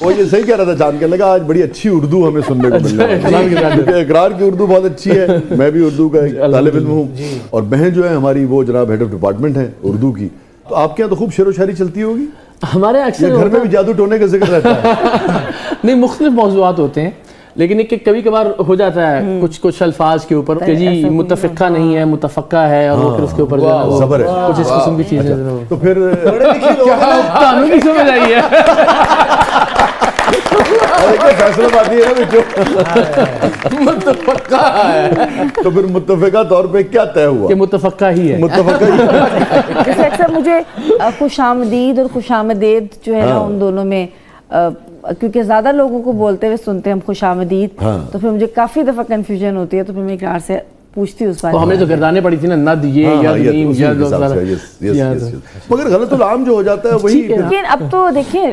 وہ یہ صحیح کہہ رہا تھا جان کے لگا آج بڑی اچھی اردو ہمیں سننے کو مل رہی ہے. اقرار کی اردو بہت اچھی ہے, میں بھی اردو کا ایک طالب علم ہوں, اور بہن جو ہے ہماری وہ جناب ہیڈ آف ڈپارٹمنٹ ہے اردو کی. تو آپ کے یہاں تو خوب شعر و شاعری چلتی ہوگی. ہمارے اکثر گھر میں بھی جادو ٹونے کا ذکر رہتا ہے؟ نہیں, مختلف موضوعات ہوتے ہیں, لیکن ایک کبھی کبھار ہو جاتا ہے کچھ الفاظ کے اوپر کہ جی متفقہ نہیں ہے, متفقہ ہے, اور وہ پھر اس کے اوپر زبر ہے کچھ اس قسم کی چیزیں. تو پھر قانون کی سمجھ آئی ہے. فیصلہ بازی ہے نا متفقہ ہے تو پھر متفقہ طور پہ کیا طے ہوا کہ متفقہ ہی ہے. متفقہ ہی. جیسے اکثر مجھے خوش آمدید اور خوش آمدید جو ہے نا ان دونوں میں, کیونکہ زیادہ لوگوں کو بولتے ہوئے سنتے ہیں ہم خوش آمدید, تو پھر مجھے کافی دفعہ کنفیوژن ہوتی ہے, تو پھر میں اقرار سے پوچھتی ہوں اس بات. ہمیں تو گردانے پڑی تھی نا, ند یہ یا نہیں یا, مگر غلط العام جو ہو جاتا ہے وہی. لیکن اب تو دیکھیں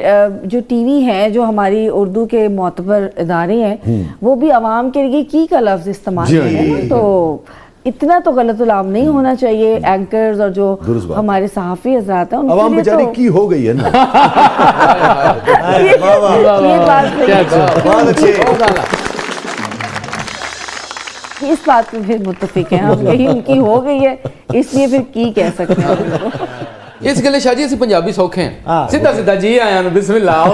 جو ٹی وی ہے, جو ہماری اردو کے معتبر ادارے ہیں, وہ بھی عوام کے لیے کی کا لفظ استعمال کرتے ہیں, تو اتنا تو غلط العام نہیں ہونا چاہیے. اینکرز اور جو ہمارے صحافی حضرات ہیں عوام بیچاری کی ہو گئی ہے نا. اس بات پہ پھر متفق ہیں ہم, کہیں ان کی ہو گئی ہے اس لیے پھر کی کہہ سکتے ہیں. اس گلے شاہ جی اسی پنجابی سوکھے ہیں, سیدھا جی آیا بسم اللہ.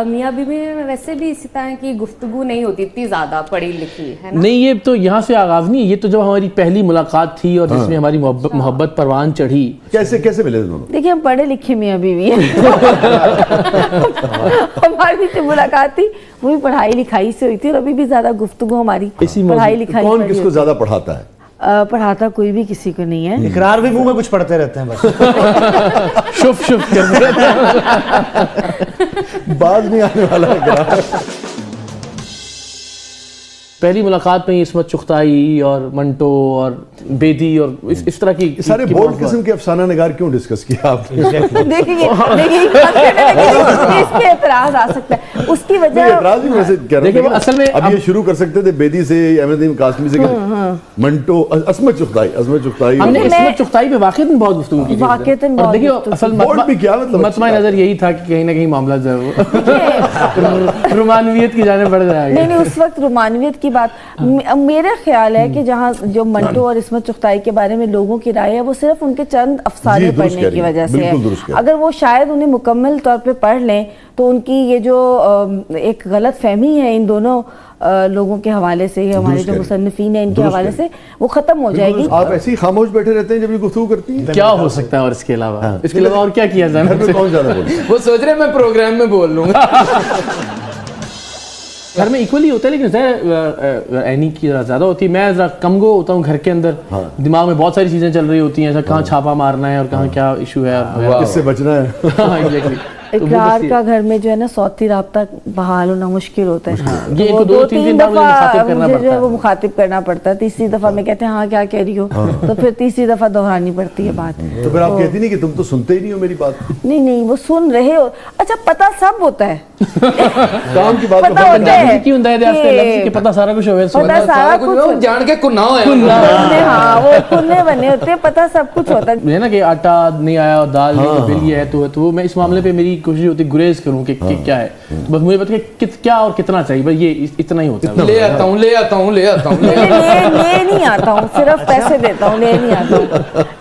میاں بیوی میں ویسے بھی اسی طرح کی گفتگو نہیں ہوتی اتنی زیادہ پڑھی لکھی ہے نا. نہیں, یہ تو یہاں سے آغاز نہیں ہے, یہ تو جب ہماری پہلی ملاقات تھی اور جس میں ہماری محبت پروان چڑھی. کیسے ملے دونوں؟ دیکھیں ہم پڑھے لکھے میاں بیوی ہیں. ہماری جو ملاقات تھی وہ بھی پڑھائی لکھائی سے ہوئی تھی, اور ابھی بھی زیادہ گفتگو ہماری پڑھائی لکھائی. کون کس کو زیادہ پڑھاتا ہے؟ پڑھاتا کوئی بھی کسی کو نہیں ہے. اقرار بھی منہ میں کچھ پڑھتے رہتے ہیں بس. شف کرتے رہتے ہیں, باز نہیں آنے والا اقرار. پہلی ملاقات میں عصمت چغتائی اور منٹو اور بیدی اور اس طرح کی سارے بولڈ قسم کے افسانہ نگار کیوں ڈسکس کیا آپ نے؟ دیکھیں اس پہ اعتراض آ سکتا ہے, اس کی وجہ اعتراض بھی ویسے کہہ رہا ہوں اصل میں اب یہ شروع کر سکتے تھے بیدی سے, احمد نعیم قاسمی سے, منٹو, عصمت چغتائی. ہم نے عصمت چغتائی پہ واقعتاً بہت گفتگو کی تھی, اور دیکھیے اصل مطمئن نظر یہی تھا کہ کہیں نہ کہیں معاملہ جو ہے رومانویت کی جانب بڑھ جائے گا. نہیں, اس وقت رومانویت کی بات میرا خیال ہے کہ جہاں جو منٹو اور عصمت چغتائی کے بارے میں لوگوں کی رائے ہے وہ صرف ان کے چند افسانے پڑھنے کی وجہ سے ہے. اگر وہ شاید انہیں مکمل طور پہ پڑھ لیں تو ان کی یہ جو ایک غلط فہمی ہے ان دونوں لوگوں کے حوالے سے, ہمارے جو مصنفین ہیں ان کے حوالے سے, وہ ختم ہو جائے گی. آپ ایسے ہی خاموش بیٹھے رہتے ہیں جب یہ گفتگو کرتی ہیں؟ کیا ہو سکتا ہے اور اس کے علاوہ اور کیا کیا جائے؟ کون زیادہ بولے؟ وہ سوچ رہے ہیں میں پروگرام میں بول لوں گا. گھر میں ایکولی ہوتا ہے, لیکن اینی کی زیادہ ہوتی ہے, میں ذرا کم گو ہوتا ہوں گھر کے اندر. دماغ میں بہت ساری چیزیں چل رہی ہوتی ہیں, کہاں چھاپا مارنا ہے اور کہاں کیا ایشو ہے, اس سے بچنا ہے. اقرار کا گھر میں جو ہے نا صوتی رابطہ بحال ہونا مشکل ہوتا ہے. یہ دو تین دفعہ مجھے جو ہے وہ مخاطب کرنا پڑتا ہے, تیسری دفعہ میں کہتے ہیں ہاں کیا کہہ رہی ہو, تو پھر تیسری دفعہ دہرانی پڑتی ہے بات. تو پھر آپ کہتی نہیں کہ تم تو سنتے ہی نہیں ہو میری بات؟ نہیں, وہ سن رہے ہو. اچھا پتہ سب ہوتا ہے, کام کی بات پتہ ہوتا ہے کیوں کہ پتہ سارا کچھ ہوئے, پتہ سارا کچھ جان کے گناہ ہوئے. ہاں وہ کنے بنے ہوتے ہیں, پتہ سب کچھ ہوتا ہے نا کہ آٹا نہیں آیا, دال نہیں, بل یہ ہے تو میں اس معاملے پہ میری کوشش ہوتی گریز کروں کہ کیا ہے, بس مجھے پتہ کہ کیا اور کتنا چاہیے, بس یہ اتنا ہی ہوتا ہے. لے آتا ہوں لے نہیں آتا ہوں, صرف پیسے دیتا ہوں, لے نہیں آتا ہوں.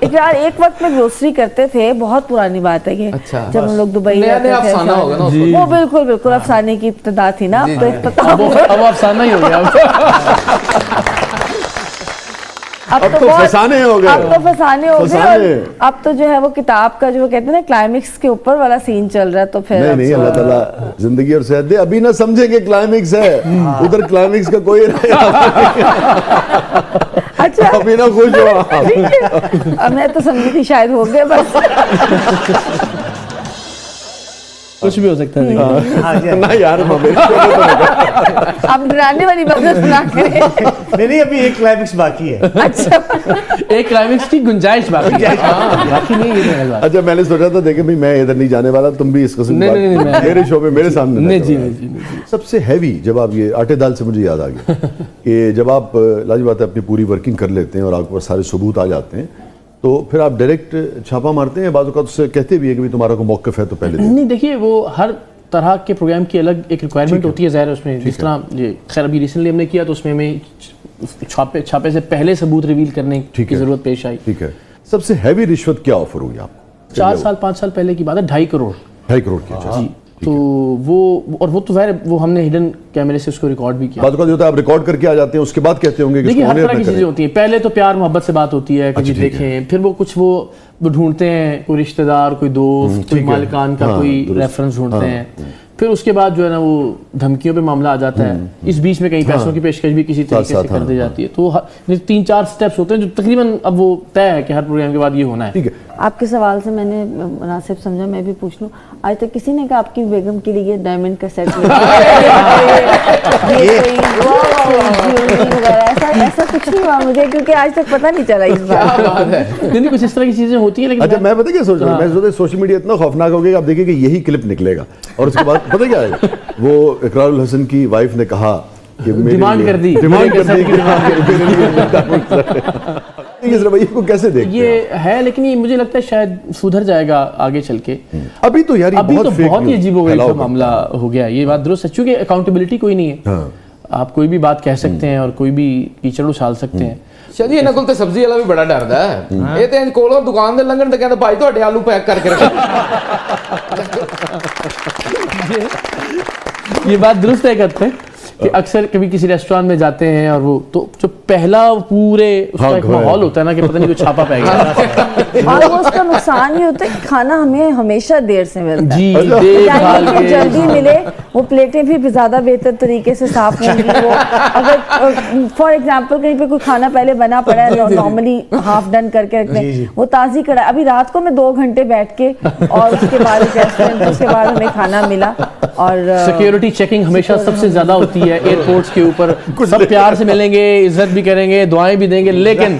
اقرار ایک وقت میں گروسری کرتے تھے, بہت پرانی بات ہے یہ, جب ہم لوگ دبئی رہتے تھے. وہ بالکل افسانے کی ابتدا تھی نا, اب افسانہ ہی ہو گیا. اب تو فسانے ہو گئے, اب تو جو ہے وہ کتاب کا جو کہتے ہیں نا کلائمیکس کے اوپر والا سین چل رہا ہے. تو پھر نہیں, اللہ تعالیٰ زندگی اور صحت دے. ابھی نہ سمجھیں کہ کلائمیکس ہے, ادھر کلائمیکس کا کوئی اچھا ابھی نہ خوش ہو. میں تو سمجھی تھی شاید ہو گئے بس. کچھ بھی ہو سکتا ہے نہ یار, آپ ڈرانے والی بات سنا کریں. نہیں, ابھی ایک کلائمیکس باقی ہے. اچھا ایک کلائمیکس کی گنجائش باقی ہے. اچھا میں نے سوچا تھا دیکھیں میں ادھر نہیں جانے والا, تم بھی اس قسم میرے شو میں میرے سامنے. سب سے ہیوی جب آپ یہ آٹے دال سے مجھے یاد آ گیا کہ جب آپ لاجی بات ہے اپنی پوری ورکنگ کر لیتے ہیں اور آپ کو سارے ثبوت آ جاتے ہیں, تو پھر آپ ڈائریکٹ چھاپا مارتے ہیں؟ بعض اوقات اس سے کہتے بھی ہے کہ تمہارا کو موقف ہے تو پہلے نہیں. دیکھیے وہ ہر طرح کے پروگرام کی الگ ایک ریکوائرمنٹ ہوتی ہے ظاہر اس میں. جس طرح یہ خیر ابھی ریسنٹلی ہم نے کیا تو اس میں ہمیں چھاپے سے پہلے ثبوت ریویل کرنے کی ضرورت پیش آئی. ٹھیک ہے. سب سے ہیوی رشوت کیا آفر ہوئی آپ کو؟ 4 سال 5 سال پہلے کی بات ہے. 2.5 کروڑ. 2.5 کروڑ کی. جی. تو وہ تو ظاہر وہ ہم نے ہڈن کیمرے سے اس کو ریکارڈ بھی کیا. بعد اوقات ہوتا ہے آپ ریکارڈ کر کے آ جاتے ہیں, اس کے بعد کہتے ہوں گے کہ دیکھیے ہر طرح کی چیزیں ہوتی ہیں. پہلے تو پیار محبت سے بات ہوتی ہے کہ جی دیکھیں, پھر وہ کچھ وہ ڈھونڈتے ہیں, کوئی رشتہ دار, کوئی دوست, کوئی مالکان کا کوئی ریفرنس ڈھونڈتے ہیں. پھر اس کے بعد جو ہے نا وہ دھمکیوں پہ معاملہ آ جاتا ہے. اس بیچ میں کہیں پیسوں کی پیشکش بھی کسی طریقے سے کر دی جاتی ہے. تو 3-4 سٹیپس ہوتے ہیں جو تقریباً اب وہ طے ہے کہ ہر پروگرام کے بعد یہ ہونا ہے. ٹھیک ہے. آپ کے سوال سے میں نے مناسب سمجھا, میں بھی پوچھ لوں, آج تک کسی نے کہا آپ کی بیگم کے لیے ڈائمنڈ کا سیٹ ایسا کچھ نہیں ہوا مجھے, کیونکہ آج تک پتہ نہیں چلا اس بات. نہیں کچھ اس طرح کی چیزیں ہوتی ہیں. لیکن اچھا میں پتہ کیا سوچ رہا ہوں, میں سوچتا سوشل میڈیا اتنا خوفناک ہو گیا کہ آپ دیکھیں کہ یہی کلپ نکلے گا اور اس کے بعد پتہ کیا ہے, وہ اقرار الحسن کی وائف نے کہا کہ ڈیمانڈ کر دی اس رویے کو کیسے دیکھتے ہیں؟ یہ ہے لیکن یہ مجھے لگتا ہے شاید سدھر جائے گا آگے چل کے. ابھی تو یار ابھی تو بہت ہی عجیب و غریب کا معاملہ ہو گیا. یہ بات درست ہے چونکہ اکاؤنٹیبلٹی کوئی نہیں ہے. آپ کوئی بھی بات کہہ سکتے ہیں اور کوئی بھی کیچڑ اچھال سکتے ہیں. شاہ جی انہاں کول تے سبزی والا بھی بڑا ڈردا ہے. یہ تے ان کولوں دکان دے لنگن تے کہندا بھائی تہاڈے آلو پیک کر کے رکھو. یہ بات درست ہے کہتے ہیں کہ اکثر کبھی کسی ریسٹوران میں جاتے ہیں اور وہ تو جو پہلا پورے اس کا ایک ماحول ہوتا ہے نا کہ پتہ نہیں کوئی چھاپا پہ گیا. اور وہ اس کا نقصان یہ ہوتا ہے کہ کھانا ہمیں ہمیشہ دیر سے ملتا ہے. جی چاہیے جلدی ملے, وہ پلیٹیں بھی زیادہ بہتر طریقے سے صاف ہوں گی. وہ اگر فار ایگزامپل کہیں پہ کوئی کھانا پہلے بنا پڑا ہے نارملی ہاف ڈن کر کے رکھتے ہیں, وہ تازی کڑا. ابھی رات کو میں 2 گھنٹے بیٹھ کے اور اس کے بعد ریسٹورینٹ اس کے بعد ہمیں کھانا ملا. اور سیکیورٹی چیکنگ ہمیشہ سب سے زیادہ ہوتی ہے ایئرپورٹس کے اوپر. سب پیار سے ملیں گے, عزت بھی کریں گے, دعائیں بھی دیں گے, لیکن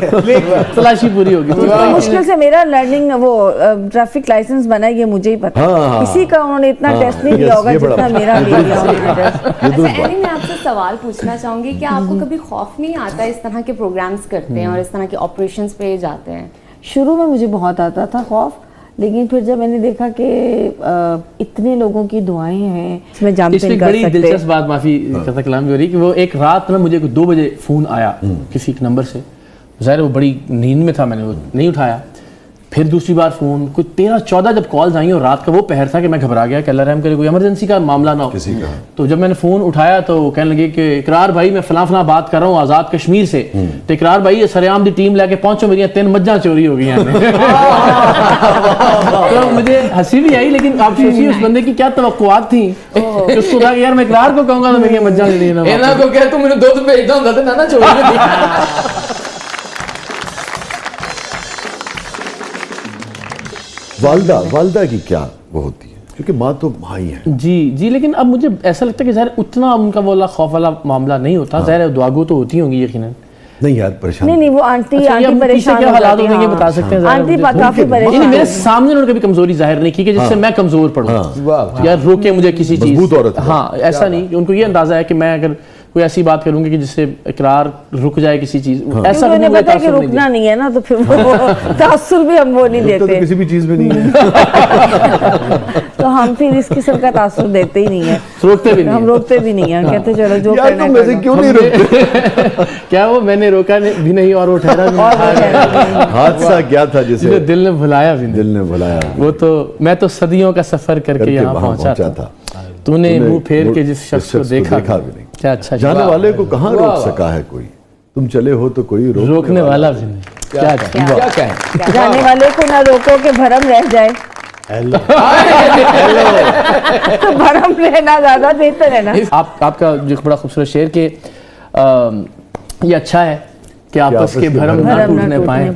تلاشی پوری ہوگی. مشکل سے میرا لرننگ وہ ٹریفک لائسنس بنا ہے, یہ مجھے ہی پتا. کسی کا انہوں نے اتنا ٹیسٹ نہیں لیا ہوگا جتنا میرا لیا ہوگا. اچھا اینی میں آپ سے سوال پوچھنا چاہوں گی کہ آپ کو کبھی خوف نہیں آتا اس طرح کے پروگرامز کرتے ہیں اور اس طرح کے آپریشنز پہ جاتے ہیں؟ شروع میں مجھے بہت آتا تھا خوف, لیکن پھر جب میں نے دیکھا کہ اتنے لوگوں کی دعائیں ہیں اس میں جمپ ان کر بڑی دلچسپ بات, معافی کرتا کلام بھی ہو رہی, کہ وہ ایک رات نا مجھے 2 بجے فون آیا کسی ایک نمبر سے. ظاہر وہ بڑی نیند میں تھا, میں نے وہ نہیں اٹھایا. پھر دوسری بار فون, کوئی 13-14 جب کالز آئیں اور رات کا وہ پہر تھا کہ میں گھبرا گیا کہ اللہ رحم کرے کوئی ایمرجنسی کا معاملہ نہ ہو. تو جب میں نے فون اٹھایا تو وہ کہنے لگے کہ اقرار بھائی میں فلاں فلاں بات کر رہا ہوں آزاد کشمیر سے. تو اقرار بھائی سریام دی ٹیم لے کے پہنچو, میری 3 مجھاں چوری ہو گئی ہیں. تو مجھے ہنسی بھی آئی, لیکن آپ سوچیے اس بندے کی کیا توقعات تھیں. اس کو کہا کہ یار میں اقرار کو کہوں گا تو میری مجھاں نہیں دینا. انہاں کو کہ تو مینوں دودھ بھیجدا ہوندا تے نہ چوری ہوندی. والدہ کی کیا وہ ہوتی ہے, کیونکہ ماں تو ماں ہی ہے. جی لیکن اب مجھے ایسا لگتا ہے کہ ظاہر اتنا ان کا وہ خوف والا معاملہ نہیں ہوتا. ظاہر دعاگو تو ہوتی ہوں گی یقیناً. نہیں یار پریشان نہیں وہ آنٹی پریشان کیا حالات ہوتے ہیں یہ بتا سکتے ہیں. آنٹی کافی پریشان. میرے سامنے انہوں نے کبھی کمزوری ظاہر نہیں کی کہ جس سے میں کمزور پڑوں یا روکے مجھے کسی چیز. ہاں ایسا نہیں, ان کو یہ اندازہ ہے کہ میں اگر کوئی ایسی بات کروں گی کہ جس سے اقرار رک جائے کسی چیز, ایسا انہیں پتا ہے کہ رکنا نہیں ہے نا, تو پھر وہ تاثر بھی ہم وہ نہیں دیتے. کسی بھی چیز میں نہیں ہے تو ہم پھر اس قسم کا تاثر دیتے ہی نہیں ہے, روکتے بھی نہیں. ہم روکتے بھی نہیں ہیں, کہتے چلو جو کرنا ہے کرنا. کیوں نہیں روکتے؟ کیا وہ میں نے روکا بھی نہیں اور وہ ٹھہرا بھی. حادثہ کیا تھا جسے دل نے بھلایا بھی دل نے بھلایا. وہ تو میں تو صدیوں کا سفر کر کے یہاں پہنچا تھا, تو نے منہ پھیر کے جس شخص کو دیکھا بھی نہیں. کیا اچھا جانے والے کو کہاں روک سکا ہے کوئی, تم چلے ہو تو کوئی روکنے والا بھی نہیں. کیا کہیں جانے والے کو نہ روکو کہ بھرم رہ جائے. تو بھرم رہنا زیادہ بہتر ہے نا. آپ کا جو بڑا خوبصورت شعر کہ یہ اچھا ہے کہ آپس کے بھرم نہ ٹوٹنے پائیں.